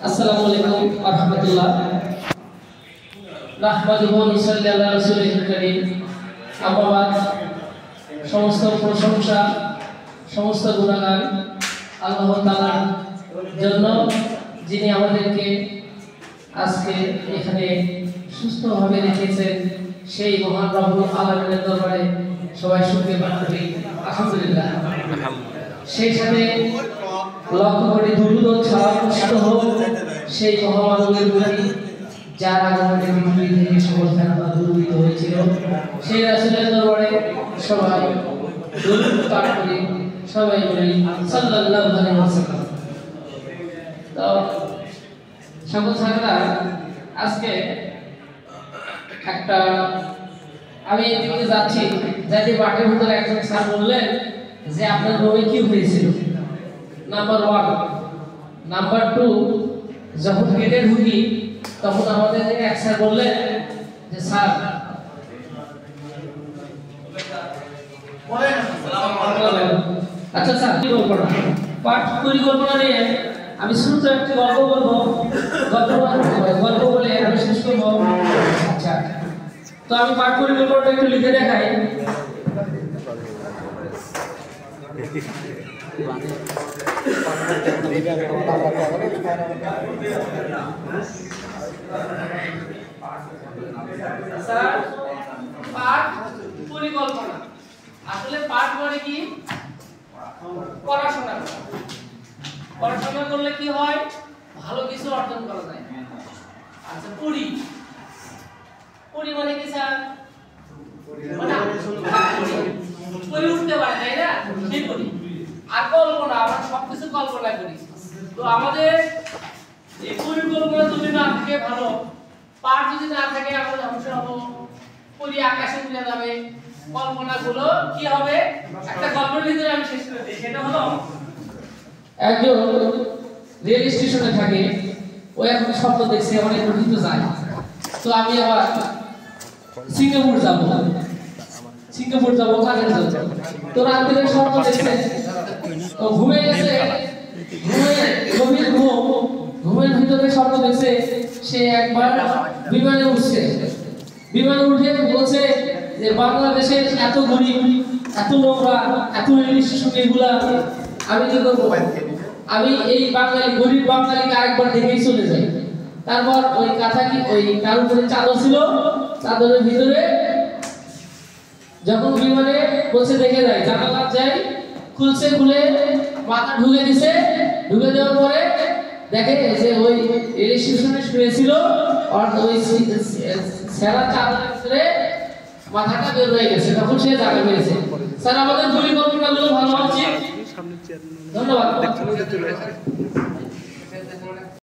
আসসালামু আলাইকুম ওয়া রাহমাতুল্লাহ। নাহমাদুহু ওয়া নুসাল্লি আলা রাসূলিল কারীম। আম্মা বাদ। সমস্ত প্রশংসা, সমস্ত গুণগান আল্লাহ তাআলার জন্য, যিনি আমাদেরকে আজকে এখানে সুস্থভাবে রেখেছেন। সেই মহান রব্বুল আলামিনের দরবারে সবাই শুকরিয়া জ্ঞাপন করি, আলহামদুলিল্লাহ। সেই সাথে লক্ষ কোটি দুরূদ ও সালাম বর্ষিত হোক সেই মহামানবের প্রতি, যার আগমনে পৃথিবী থেকে সকল ফেরেশতা দূরীভূত হয়েছিল। সেই রাসূলের দরবারে সবাই দুরূদ পাঠ করি, সবাই বলি সাল্লাল্লাহু আলাইহি ওয়াসাল্লাম। তো সকল ছাত্ররা, আজকে একটা আমি এদিকে যাচ্ছি, যাতে মাঠের ভিতরে একজন স্যার বললেন যে আপনার রোগে কি হয়েছিল। নাম্বার 1, নাম্বার 2, যখন গেটে ঢুকি তখন আমাদের এক স্যার বললেন যে স্যার আচ্ছা স্যার, পরিকল্পনা পাঠ পরিকল্পনা নিয়ে আমি শুরুতে একটি গল্প বলবো, গল্প বলে আমি শেষ করবো। আচ্ছা, তো আমি পাঠ পরিকল্পনাটা একটু লিখে দেখাই। স্যার, পাঠ পরিকল্পনা আসলে পাঠ মানে কি? পড়াশোনা। পড়াশোনা করলে কি হয়? ভালো কিছু অর্জন করা যায়। আচ্ছা, পড়ি মানে কি স্যার? পড়ে উঠতে পারে, তাই না? সেই পড়ি। আর কল্পনা, আমরা সবকিছু কল্পনা করি। তো আমাদের এই পরিকল্পনা যদি না থাকে ভালো, পাঠ যদি না থাকে, আমরা ধ্বংস হব। পড়ি আকাশে উড়ে যাবে। কল্পনাগুলো কি হবে? একটা গল্পের ভিতরে আমি শেষ করে দিই। সেটা হলো, একজন রেল স্টেশনে থাকে, ও এখন স্বপ্ন দেখছে অনেক দূর যায়। তো আমি আবার সিঙ্গাপুর যাব কাজের জন্য। তো রাত্রে স্বপ্ন দেখছে, তো ঘুমে গেছে, গভীর ঘুমের ভিতরে স্বপ্ন দেখছে সে একবার বিমানে উঠছে। বিমানে উঠে বলছে যে বাংলাদেশের এত গরিব, এত নোংরা, এত রেল স্টেশন, এগুলা আমি কি করবো? আমি এই গরিব বাঙালিকে আরেকবার দেখেই চলে যাই। তারপর ওই কাঁথা কি ওই তার উপরে চাদর ছিল, চাদরের ভিতরে যখন বিমানে বসে দেখে যায়, জানালা যায়, খুলে মাথা ঢুকে দিছে। ঢুকে দেওয়ার পরে দেখে যে ওই রেল স্টেশনে শুয়েছিল, আর ওই সেরা চাদরের ভিতরে মাথাটা বের হয়ে গেছে। তখন সে জায়গা পেয়েছে। স্যার, আমাদের পরিকল্পনাগুলো ভালো হচ্ছে। ধন্যবাদ।